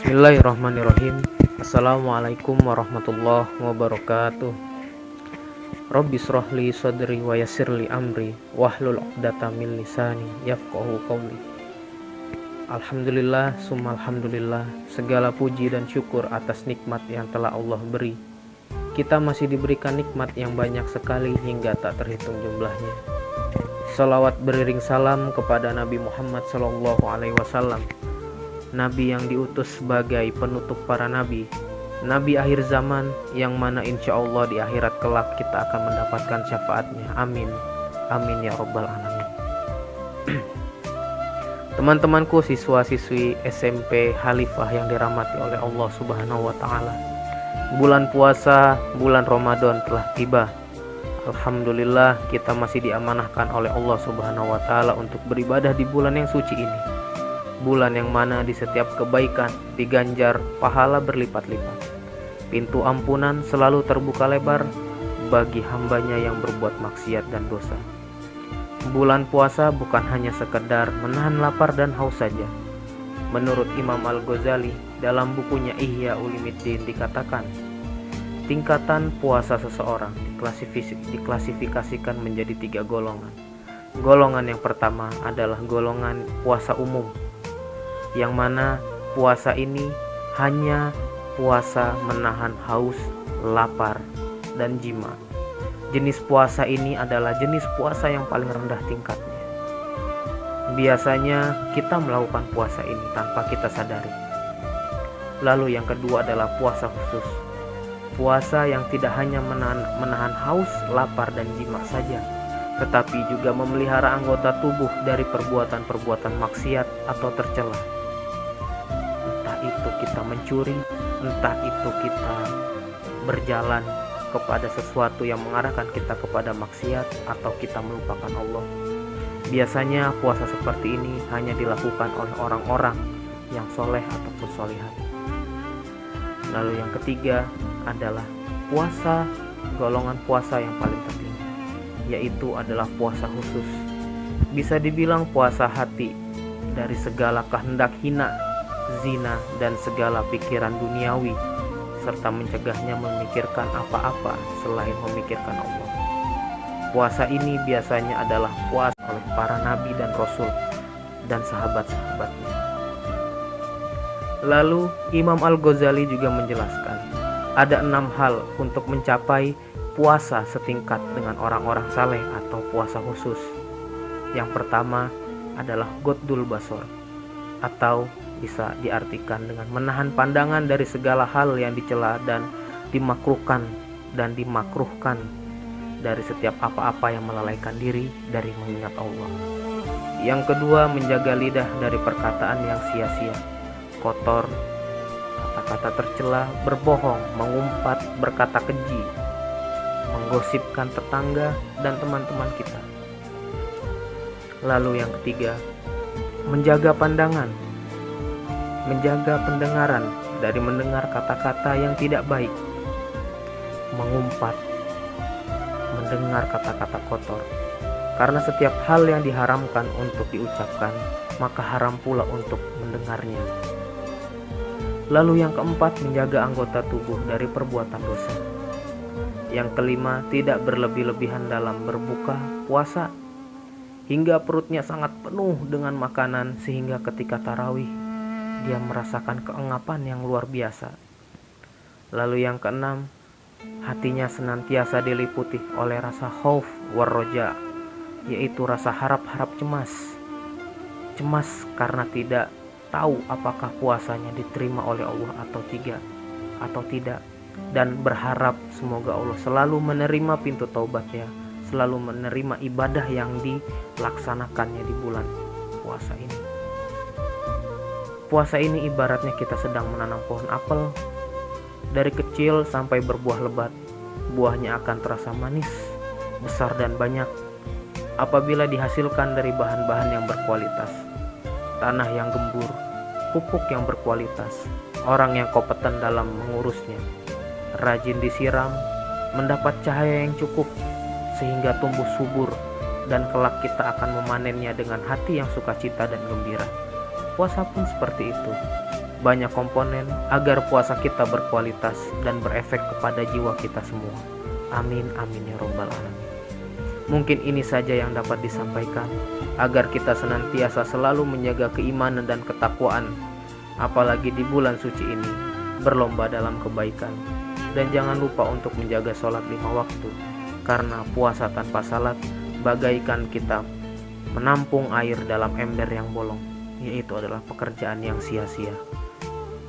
Bismillahirrahmanirrahim. Assalamualaikum warahmatullahi wabarakatuh. Rabbi shrahli sadri wa yassirli amri wahlul 'uqdatam min lisani yafqahu qawli. Alhamdulillah, summa alhamdulillah. Segala puji dan syukur atas nikmat yang telah Allah beri. Kita masih diberikan nikmat yang banyak sekali hingga tak terhitung jumlahnya. Salawat beriring salam kepada Nabi Muhammad SAW, Nabi yang diutus sebagai penutup para nabi, Nabi akhir zaman yang mana insya Allah di akhirat kelak kita akan mendapatkan syafaatnya. Amin, amin ya rabbal alamin. Teman-temanku siswa-siswi SMP Khalifah yang dirahmati oleh Allah Subhanahu wa Ta'ala, bulan puasa, bulan Ramadan telah tiba. Alhamdulillah, kita masih diamanahkan oleh Allah Subhanahu wa Ta'ala untuk beribadah di bulan yang suci ini. Bulan yang mana di setiap kebaikan diganjar pahala berlipat-lipat. Pintu ampunan selalu terbuka lebar bagi hambanya yang berbuat maksiat dan dosa. Bulan puasa bukan hanya sekedar menahan lapar dan haus saja. Menurut Imam Al-Ghazali dalam bukunya Ihya Ulumuddin dikatakan, tingkatan puasa seseorang diklasifikasikan menjadi 3 golongan. Golongan yang pertama adalah golongan puasa umum, yang mana puasa ini hanya puasa menahan haus, lapar, dan jima. Jenis puasa ini adalah jenis puasa yang paling rendah tingkatnya. Biasanya kita melakukan puasa ini tanpa kita sadari. Lalu yang kedua adalah puasa khusus. Puasa yang tidak hanya menahan haus, lapar, dan jima saja, tetapi juga memelihara anggota tubuh dari perbuatan-perbuatan maksiat atau tercela. Itu kita mencuri, entah itu kita berjalan kepada sesuatu yang mengarahkan kita kepada maksiat, atau kita melupakan Allah. Biasanya puasa seperti ini hanya dilakukan oleh orang-orang yang soleh ataupun solihah. Lalu yang ketiga adalah puasa, golongan puasa yang paling penting, yaitu adalah puasa khusus. Bisa dibilang puasa hati dari segala kehendak hina, zina, dan segala pikiran duniawi, serta mencegahnya memikirkan apa-apa selain memikirkan Allah. Puasa ini biasanya adalah puasa oleh para nabi dan rasul dan sahabat-sahabatnya. Lalu Imam Al-Ghazali juga menjelaskan ada 6 hal untuk mencapai puasa setingkat dengan orang-orang saleh atau puasa khusus. Yang pertama adalah ghaddul basar, atau bisa diartikan dengan menahan pandangan dari segala hal yang dicela dan dimakruhkan dari setiap apa-apa yang melalaikan diri dari mengingat Allah. Yang kedua, menjaga lidah dari perkataan yang sia-sia, kotor, kata-kata tercela, berbohong, mengumpat, berkata keji, menggosipkan tetangga dan teman-teman kita. Lalu yang ketiga, menjaga pandangan, menjaga pendengaran dari mendengar kata-kata yang tidak baik, mengumpat, mendengar kata-kata kotor. Karena setiap hal yang diharamkan untuk diucapkan, maka haram pula untuk mendengarnya. Lalu yang keempat, menjaga anggota tubuh dari perbuatan dosa. Yang kelima, tidak berlebih-lebihan dalam berbuka puasa, hingga perutnya sangat penuh dengan makanan sehingga ketika tarawih dia merasakan keengapan yang luar biasa. Lalu yang keenam, hatinya senantiasa diliputi oleh rasa khauf war roja, yaitu rasa harap-harap cemas karena tidak tahu apakah puasanya diterima oleh Allah atau tidak, dan berharap semoga Allah selalu menerima pintu taubatnya, selalu menerima ibadah yang dilaksanakannya di bulan puasa ini. Puasa ini ibaratnya kita sedang menanam pohon apel. Dari kecil sampai berbuah lebat, buahnya akan terasa manis, besar dan banyak apabila dihasilkan dari bahan-bahan yang berkualitas, tanah yang gembur, pupuk yang berkualitas, orang yang kompeten dalam mengurusnya, rajin disiram, mendapat cahaya yang cukup sehingga tumbuh subur, dan kelak kita akan memanennya dengan hati yang sukacita dan gembira. Puasa pun seperti itu. banyak komponen agar puasa kita berkualitas dan berefek kepada jiwa kita semua. Amin amin ya robbal alamin. Mungkin ini saja yang dapat disampaikan agar kita senantiasa selalu menjaga keimanan dan ketakwaan, apalagi di bulan suci ini, berlomba dalam kebaikan. Dan jangan lupa untuk menjaga sholat 5 waktu, karena puasa tanpa salat bagaikan kita menampung air dalam ember yang bolong, yaitu adalah pekerjaan yang sia-sia.